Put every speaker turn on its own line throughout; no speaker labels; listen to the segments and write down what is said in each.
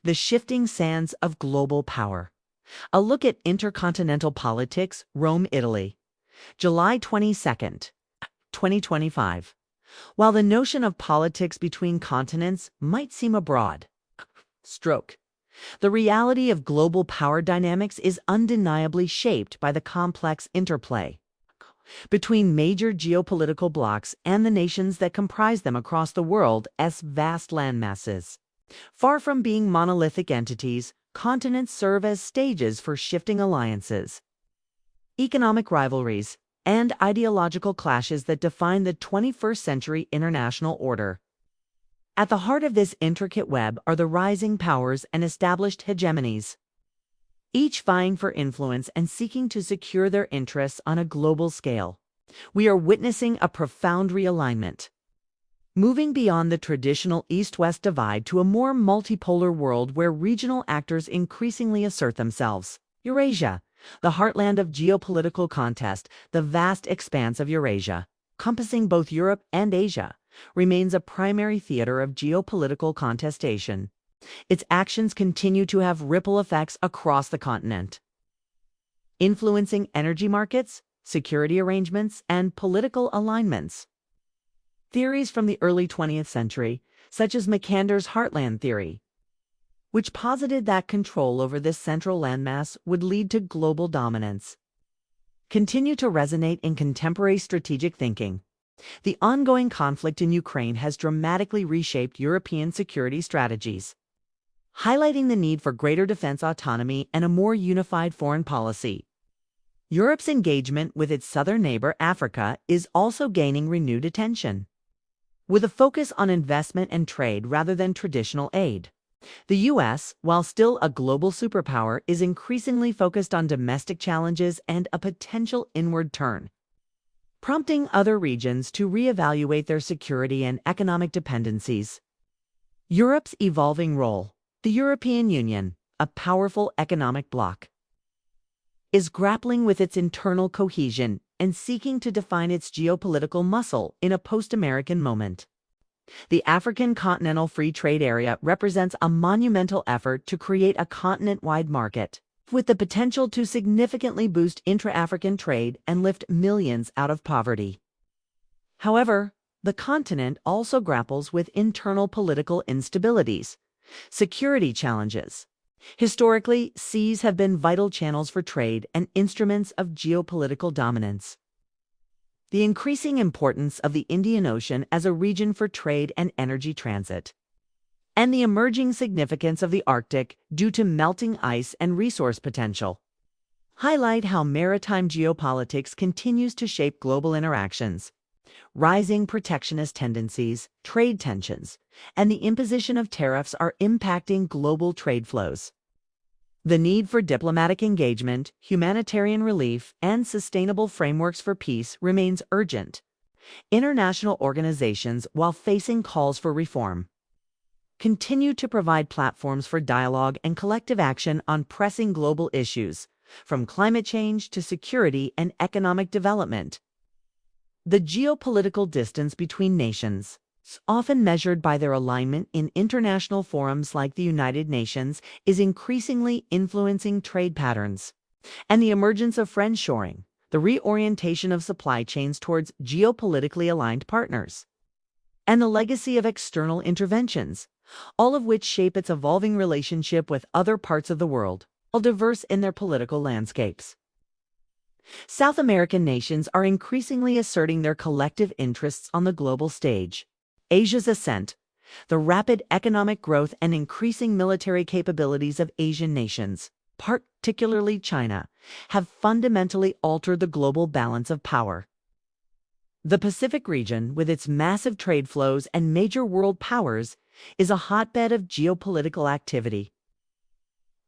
The shifting sands of global power. A look at intercontinental politics, Rome, Italy. July 22nd, 2025. While the notion of politics between continents might seem a broad stroke, the reality of global power dynamics is undeniably shaped by the complex interplay between major geopolitical blocs and the nations that comprise them across the world's vast landmasses. Far from being monolithic entities, continents serve as stages for shifting alliances, economic rivalries, and ideological clashes that define the 21st century international order. At the heart of this intricate web are the rising powers and established hegemonies, each vying for influence and seeking to secure their interests on a global scale. We are witnessing a profound realignment, moving beyond the traditional East-West divide to a more multipolar world where regional actors increasingly assert themselves. Eurasia, the heartland of geopolitical contest, the vast expanse of Eurasia, encompassing both Europe and Asia, remains a primary theater of geopolitical contestation. Its actions continue to have ripple effects across the continent, influencing energy markets, security arrangements, and political alignments. Theories from the early 20th century, such as Mackinder's Heartland theory, which posited that control over this central landmass would lead to global dominance, continue to resonate in contemporary strategic thinking. The ongoing conflict in Ukraine has dramatically reshaped European security strategies, highlighting the need for greater defense autonomy and a more unified foreign policy. Europe's engagement with its southern neighbor, Africa, is also gaining renewed attention, with a focus on investment and trade rather than traditional aid. The U.S., while still a global superpower, is increasingly focused on domestic challenges and a potential inward turn, prompting other regions to reevaluate their security and economic dependencies. Europe's evolving role. The European Union, a powerful economic bloc, is grappling with its internal cohesion and seeking to define its geopolitical muscle in a post-American moment. The African Continental Free Trade Area represents a monumental effort to create a continent-wide market, with the potential to significantly boost intra-African trade and lift millions out of poverty. However, the continent also grapples with internal political instabilities, security challenges. Historically, seas have been vital channels for trade and instruments of geopolitical dominance. The increasing importance of the Indian Ocean as a region for trade and energy transit, and the emerging significance of the Arctic due to melting ice and resource potential, highlight how maritime geopolitics continues to shape global interactions. Rising protectionist tendencies, trade tensions, and the imposition of tariffs are impacting global trade flows. The need for diplomatic engagement, humanitarian relief, and sustainable frameworks for peace remains urgent. International organizations, while facing calls for reform, continue to provide platforms for dialogue and collective action on pressing global issues, from climate change to security and economic development. The geopolitical distance between nations, often measured by their alignment in international forums like the United Nations, is increasingly influencing trade patterns. And the emergence of friendshoring, the reorientation of supply chains towards geopolitically aligned partners, and the legacy of external interventions, all of which shape its evolving relationship with other parts of the world, all diverse in their political landscapes. South American nations are increasingly asserting their collective interests on the global stage. Asia's ascent, the rapid economic growth and increasing military capabilities of Asian nations, particularly China, have fundamentally altered the global balance of power. The Pacific region, with its massive trade flows and major world powers, is a hotbed of geopolitical activity.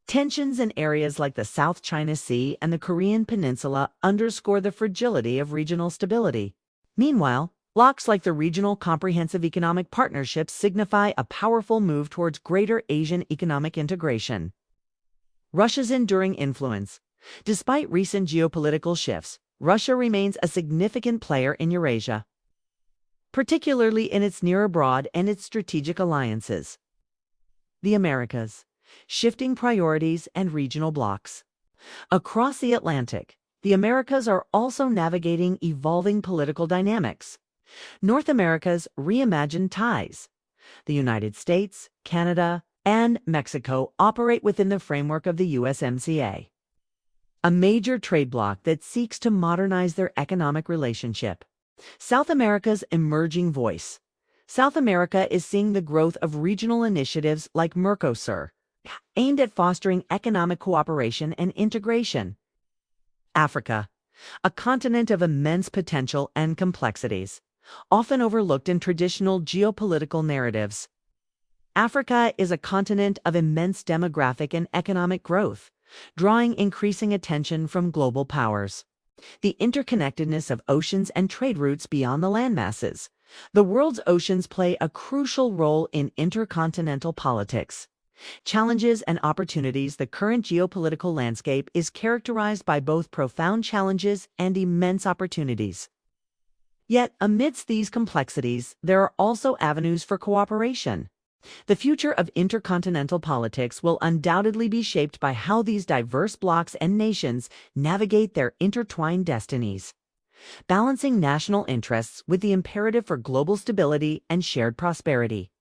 Tensions in areas like the South China Sea and the Korean Peninsula underscore the fragility of regional stability. Meanwhile, blocs like the Regional Comprehensive Economic Partnerships signify a powerful move towards greater Asian economic integration. Russia's enduring influence. Despite recent geopolitical shifts, Russia remains a significant player in Eurasia, particularly in its near abroad and its strategic alliances. The Americas. shifting priorities and regional blocs. Across the Atlantic, the Americas are also navigating evolving political dynamics. North America's reimagined ties. The United States, Canada, and Mexico operate within the framework of the USMCA, a major trade bloc that seeks to modernize their economic relationship. South America's emerging voice. South America is seeing the growth of regional initiatives like Mercosur, aimed at fostering economic cooperation and integration. Africa, a continent of immense potential and complexities, often overlooked in traditional geopolitical narratives. Africa is a continent of immense demographic and economic growth, drawing increasing attention from global powers. The interconnectedness of oceans and trade routes beyond the landmasses. The world's oceans play a crucial role in intercontinental politics. Challenges and opportunities. The current geopolitical landscape is characterized by both profound challenges and immense opportunities. Yet, amidst these complexities, there are also avenues for cooperation. The future of intercontinental politics will undoubtedly be shaped by how these diverse blocs and nations navigate their intertwined destinies, balancing national interests with the imperative for global stability and shared prosperity.